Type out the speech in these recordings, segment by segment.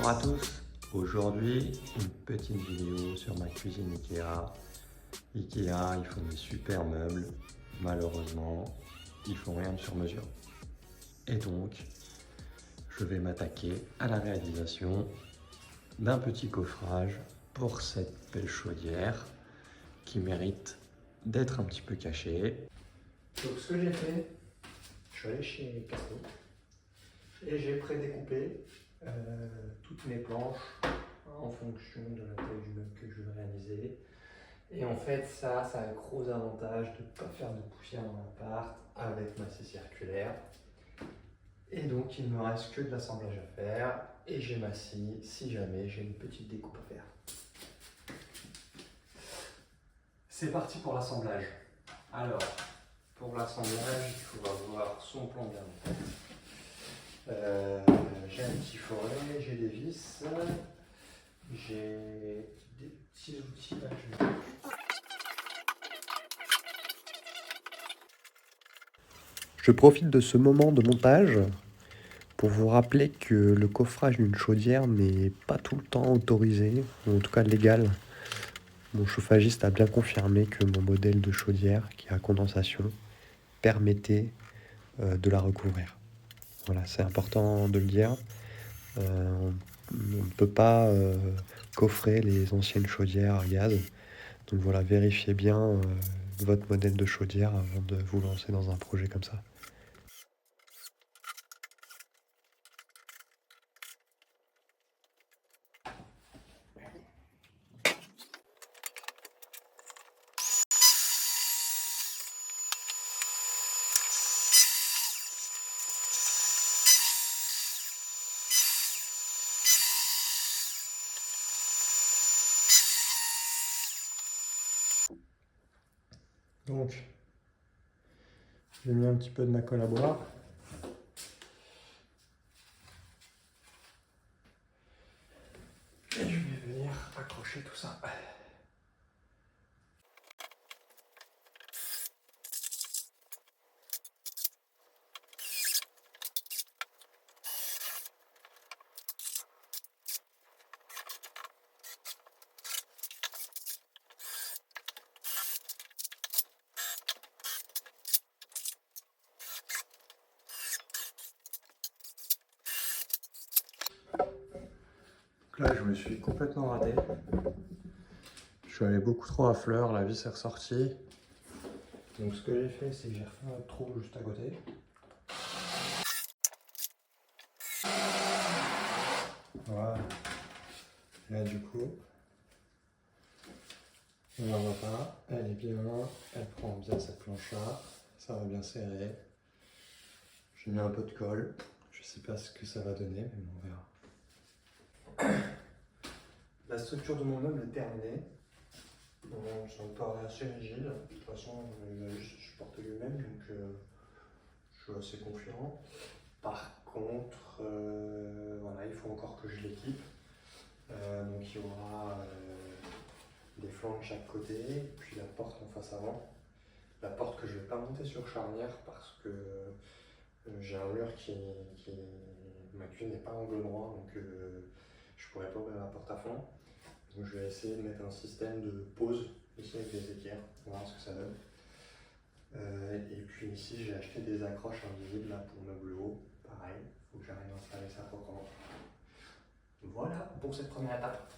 à tous, aujourd'hui une petite vidéo sur ma cuisine Ikea. Ikea, ils font des super meubles, malheureusement ils font rien de sur mesure. Et donc je vais m'attaquer à la réalisation d'un petit coffrage pour cette belle chaudière qui mérite d'être un petit peu cachée. Donc ce que j'ai fait, je suis allé chez Castor et j'ai prédécoupé toutes mes planches en fonction de la taille du meuble que je veux réaliser. Et en fait, ça a un gros avantage de ne pas faire de poussière dans l'appart avec ma scie circulaire. Et donc, il ne me reste que de l'assemblage à faire et j'ai ma scie si jamais j'ai une petite découpe à faire. C'est parti pour l'assemblage. Alors, pour l'assemblage, il faut avoir son plan bien en tête. J'ai un petit foret, j'ai des vis, j'ai des petits outils là que je vais... Je profite de ce moment de montage pour vous rappeler que le coffrage d'une chaudière n'est pas tout le temps autorisé, ou en tout cas légal. Mon chauffagiste a bien confirmé que mon modèle de chaudière, qui a condensation, permettait de la recouvrir. Voilà, c'est important de le dire. On ne peut pas coffrer les anciennes chaudières à gaz. Donc voilà, vérifiez bien votre modèle de chaudière avant de vous lancer dans un projet comme ça. Donc, j'ai mis un petit peu de ma colle à bois. Et je vais venir accrocher tout ça. Là, je me suis complètement raté. Je suis allé beaucoup trop à fleur, la vis est ressortie. Donc ce que j'ai fait, c'est que j'ai refait un trou juste à côté. Voilà. Là, du coup, on la voit pas. Elle est bien, elle prend bien cette planche-là. Ça va bien serrer. J'ai mis un peu de colle. Je sais pas ce que ça va donner, mais on verra. La structure de mon meuble est terminée. C'est un paraît assez rigide. De toute façon, il va juste se supporter lui-même, donc je suis assez confiant. Par contre, voilà, il faut encore que je l'équipe. Donc il y aura des flancs de chaque côté, puis la porte en face avant. La porte que je ne vais pas monter sur charnière parce que j'ai un mur ma cuisine n'est pas angle droit, donc je ne pourrais pas ouvrir la porte à fond. Donc je vais essayer de mettre un système de pause ici avec des équerres, on va voir ce que ça donne. Et puis ici j'ai acheté des accroches invisibles là, pour meuble haut, pareil, il faut que j'arrive à installer ça proprement. Voilà pour cette première étape.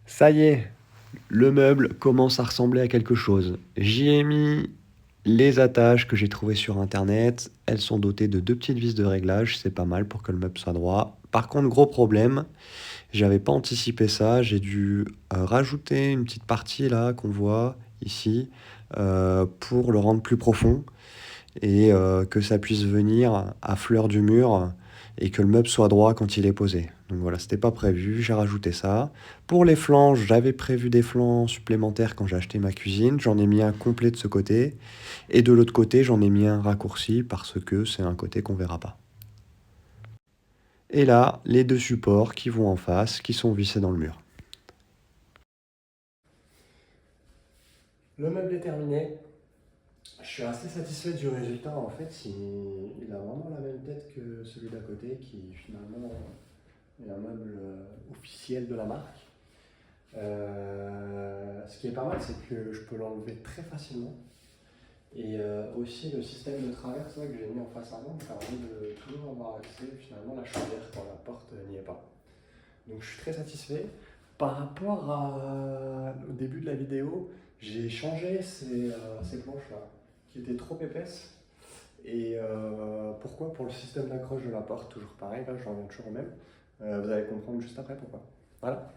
Ça y est, le meuble commence à ressembler à quelque chose. J'y ai mis les attaches que j'ai trouvées sur internet. Elles sont dotées de 2 petites vis de réglage, c'est pas mal pour que le meuble soit droit. Par contre, gros problème, j'avais pas anticipé ça. J'ai dû rajouter une petite partie là qu'on voit ici pour le rendre plus profond et que ça puisse venir à fleur du mur et que le meuble soit droit quand il est posé. Donc voilà, c'était pas prévu, j'ai rajouté ça. Pour les flancs, j'avais prévu des flancs supplémentaires quand j'ai acheté ma cuisine. J'en ai mis un complet de ce côté. Et de l'autre côté, j'en ai mis un raccourci parce que c'est un côté qu'on verra pas. Et là, les deux supports qui vont en face, qui sont vissés dans le mur. Le meuble est terminé. Je suis assez satisfait du résultat. En fait, il a vraiment la même tête que celui d'à côté qui finalement est un meuble officiel de la marque. Ce qui est pas mal, c'est que je peux l'enlever très facilement. Et aussi le système de traverse là, que j'ai mis en face avant me permet de toujours avoir accès finalement à la chaudière quand la porte n'y est pas. Donc je suis très satisfait. Par rapport au début de la vidéo, j'ai changé ces planches là qui étaient trop épaisses. Et pourquoi? Pour le système d'accroche de la porte, toujours pareil, là je reviens toujours au même. Vous allez comprendre juste après pourquoi. Voilà.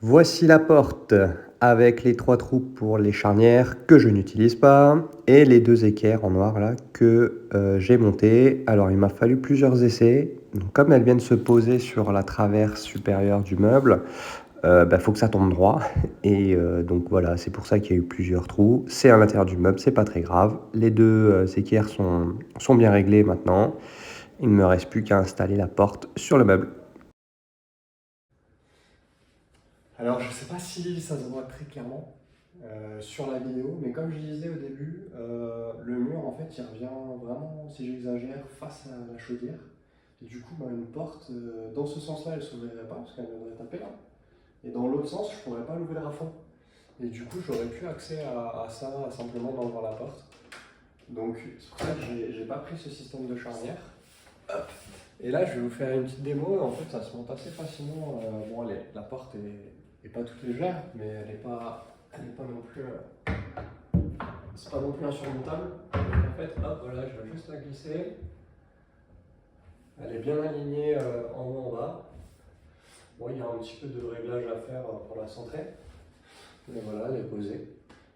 Voici la porte avec les 3 trous pour les charnières que je n'utilise pas et les 2 équerres en noir là que j'ai montées. Alors il m'a fallu plusieurs essais. Donc, comme elles viennent se poser sur la traverse supérieure du meuble, faut que ça tombe droit. Et donc voilà, c'est pour ça qu'il y a eu plusieurs trous. C'est à l'intérieur du meuble, c'est pas très grave. Les 2 équerres sont bien réglées maintenant. Il ne me reste plus qu'à installer la porte sur le meuble. Alors, je ne sais pas si ça se voit très clairement sur la vidéo, mais comme je disais au début, le mur, en fait, il revient vraiment, si j'exagère, face à la chaudière. Et du coup, une porte, dans ce sens-là, elle ne s'ouvrirait pas, parce qu'elle viendrait taper là. Et dans l'autre sens, je ne pourrais pas l'ouvrir à fond. Et du coup, j'aurais plus accès à ça, simplement d'enlever la porte. Donc, c'est pour ça que j'ai pas pris ce système de charnière. Hop. Et là, je vais vous faire une petite démo. En fait, ça se monte assez facilement. Bon, la porte est pas toute légère, mais elle est pas non plus. C'est pas non plus insurmontable. Donc, en fait, hop, voilà, je vais juste la glisser. Elle est bien alignée en haut, en bas. Bon, il y a un petit peu de réglage à faire pour la centrer. Mais voilà, elle est posée.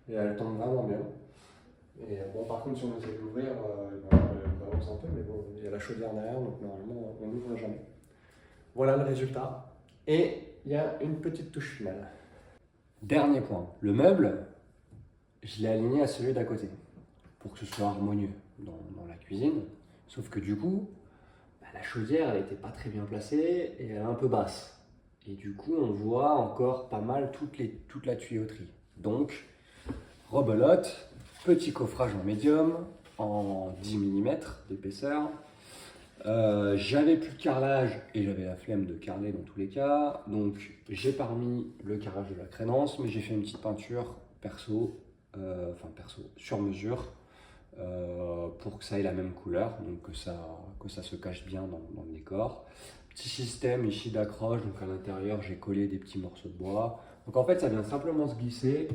Et elle tombe vraiment bien. Et bon, par contre, si on essaie de l'ouvrir, elle balance un peu, mais bon, il y a la chaudière derrière, donc normalement, on n'ouvre jamais. Voilà le résultat. Et il y a une petite touche finale. Dernier point, le meuble, je l'ai aligné à celui d'à côté pour que ce soit harmonieux dans la cuisine. Sauf que du coup, la chaudière, elle n'était pas très bien placée et elle est un peu basse. Et du coup, on voit encore pas mal toute la tuyauterie. Donc, rebelote, petit coffrage en médium, en 10 mm d'épaisseur. J'avais plus de carrelage et j'avais la flemme de carreler dans tous les cas, donc j'ai pas remis le carrelage de la crénence, mais j'ai fait une petite peinture perso, sur mesure, pour que ça ait la même couleur, donc que ça se cache bien dans le décor. Petit système ici d'accroche, donc à l'intérieur j'ai collé des petits morceaux de bois, donc en fait ça vient simplement se glisser.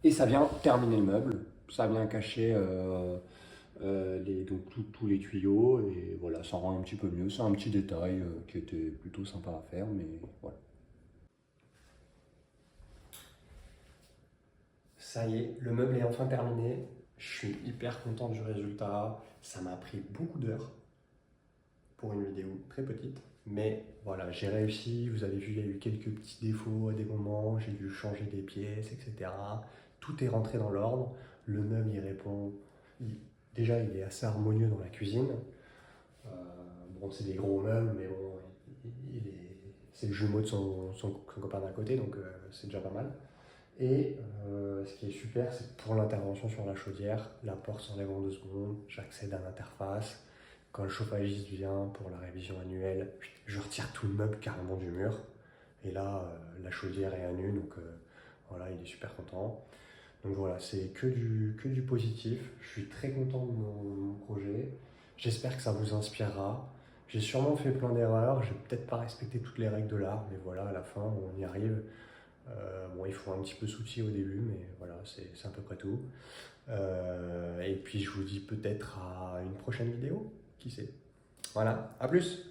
Et ça vient terminer le meuble, ça vient cacher tous les tuyaux, et voilà, ça rend un petit peu mieux. C'est un petit détail qui était plutôt sympa à faire, mais voilà. Ça y est, le meuble est enfin terminé. Je suis hyper content du résultat. Ça m'a pris beaucoup d'heures pour une vidéo très petite. Mais voilà, j'ai réussi. Vous avez vu, il y a eu quelques petits défauts à des moments. J'ai dû changer des pièces, etc. Tout est rentré dans l'ordre. Le meuble y répond. Déjà, il est assez harmonieux dans la cuisine. Bon, c'est des gros meubles, mais bon, c'est le jumeau de son copain d'à côté, donc c'est déjà pas mal. Et ce qui est super, c'est pour l'intervention sur la chaudière, la porte s'enlève en 2 secondes, j'accède à l'interface. Quand le chauffagiste vient pour la révision annuelle, je retire tout le meuble carrément du mur. Et là, la chaudière est à nu, donc voilà, il est super content. Donc voilà, c'est que du positif. Je suis très content de mon projet. J'espère que ça vous inspirera. J'ai sûrement fait plein d'erreurs. J'ai peut-être pas respecté toutes les règles de l'art, mais voilà, à la fin, on y arrive. Bon, il faut un petit peu s'outiller au début, mais voilà, c'est à peu près tout. Et puis, je vous dis peut-être à une prochaine vidéo. Qui sait? Voilà, à plus!